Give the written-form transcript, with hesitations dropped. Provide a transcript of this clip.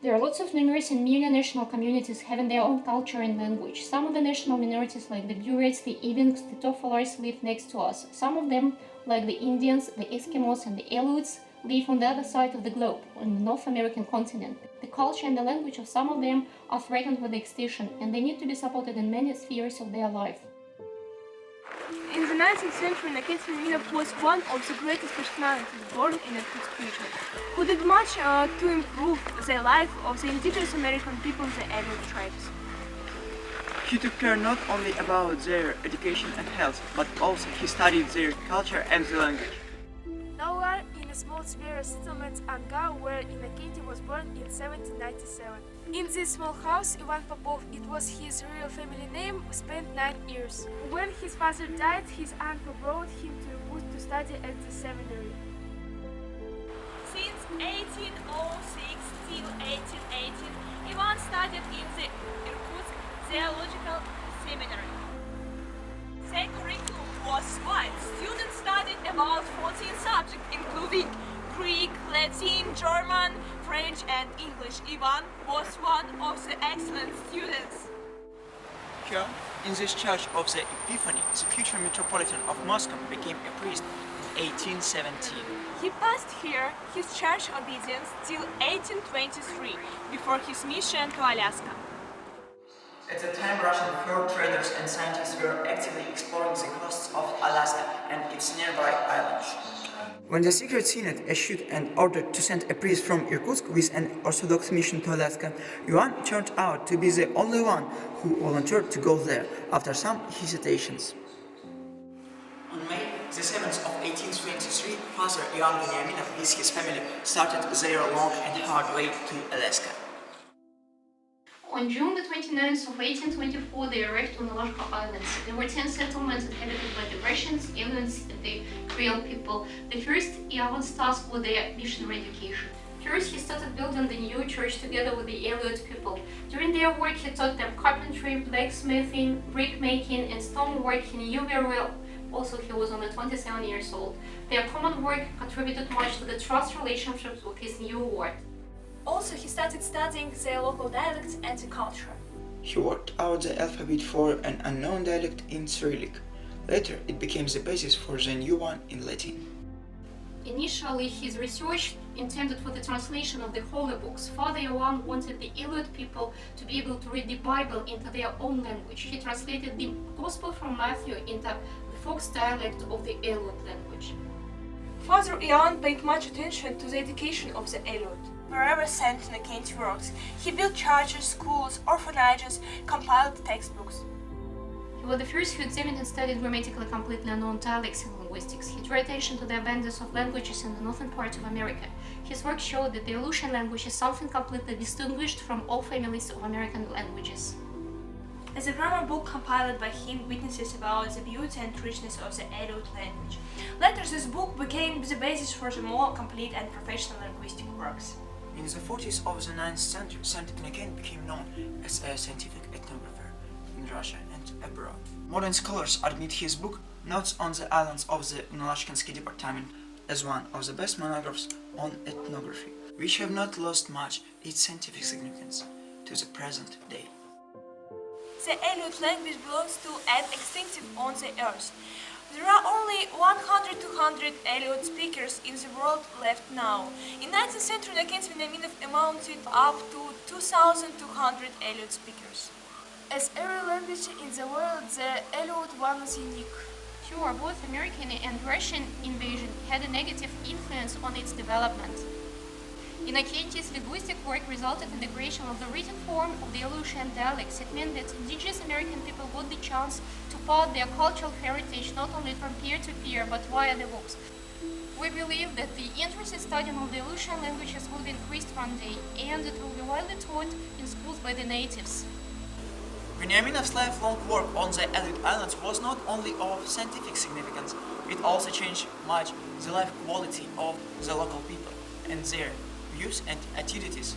There are lots of numerous and multinational communities having their own culture and language. Some of the national minorities, like the Burats, the Evenks, the Tofalars, live next to us. Some of them, like the Indians, the Eskimos, and the Aleutians, live on the other side of the globe, on the North American continent. The culture and the language of some of them are threatened with extinction, and they need to be supported in many spheres of their life. In the 19th century, Enlightener was one of the greatest personalities born in Irkutsk region, who did much to improve the life of the indigenous American people, the Aleut tribes. He took care not only about their education and health, but also he studied their culture and the language. Now we are in a small Siberian settlement Anga, where Innokenty was born in 1797. In this small house, Ivan Popov, it was his real family name, spent 9 years. When his father died, his uncle brought him to Irkutsk to study at the seminary. Since 1806 till 1818, Ivan studied in the Irkutsk Theological Seminary. The curriculum was wide. Students studied about 14 subjects, including Greek, Latin, German, French, and English. Ivan was one of the excellent students. Here, in this church of the Epiphany, the future Metropolitan of Moscow became a priest in 1817. He passed here his church obedience till 1823, before his mission to Alaska. At the time, Russian fur traders and scientists were actively exploring the coasts of Alaska and its nearby islands. When the Secret Senate issued an order to send a priest from Irkutsk with an Orthodox mission to Alaska, Ivan turned out to be the only one who volunteered to go there, after some hesitations. On May the 7th of 1823, Father Ivan Veniaminov with his family started their long and hard way to Alaska. On June the 29th of 1824, they arrived on the Alaska Islands. There were 10 settlements inhabited by the Russians, aliens, and the Creole people. The first Ivan's task was their missionary education. First, he started building the new church together with the Aleut people. During their work, he taught them carpentry, blacksmithing, brick making, and stonework. He knew very well. Also, he was only 27 years old. Their common work contributed much to the trust relationships with his new ward. Also, he started studying their local dialects and the culture. He worked out the alphabet for an unknown dialect in Cyrillic. Later, it became the basis for the new one in Latin. Initially, his research intended for the translation of the holy books. Father Ivan wanted the Aleut people to be able to read the Bible into their own language. He translated the Gospel from Matthew into the Fox dialect of the Aleut language. Father Ivan paid much attention to the education of the Aleut. Wherever St. Innokenty works, he built churches, schools, orphanages, compiled textbooks. He was the first who examined and studied grammatically completely unknown dialects in linguistics. He drew attention to the abundance of languages in the northern part of America. His work showed that the Aleutian language is something completely distinguished from all families of American languages. As a grammar book compiled by him witnesses about the beauty and richness of the Aleut language. Later, this book became the basis for the more complete and professional linguistic works. In the 40s of the 9th century, St. Innokenty became known as a scientific ethnographer in Russia and abroad. Modern scholars admit his book, Notes on the Islands of the Unalashkansky Department, as one of the best monographs on ethnography, which have not lost much its scientific significance to the present day. The Aleut language belongs to an extinctive on the earth. There are only 100-200 Aleut speakers in the world left now. In 19th century, Innokenty Veniaminov amounted up to 2,200 Aleut speakers. As every language in the world, the Aleut one is unique. Sure, both American and Russian invasion had a negative influence on its development. Innokenty's linguistic work resulted in the creation of the written form of the Aleutian dialects. It meant that indigenous American people got the chance to pass their cultural heritage not only from peer to peer, but via the books. We believe that the interest in studying of the Aleutian languages will be increased one day, and it will be widely taught in schools by the natives. Veniaminov's lifelong work on the Aleut Islands was not only of scientific significance, it also changed much the life quality of the local people and their views and attitudes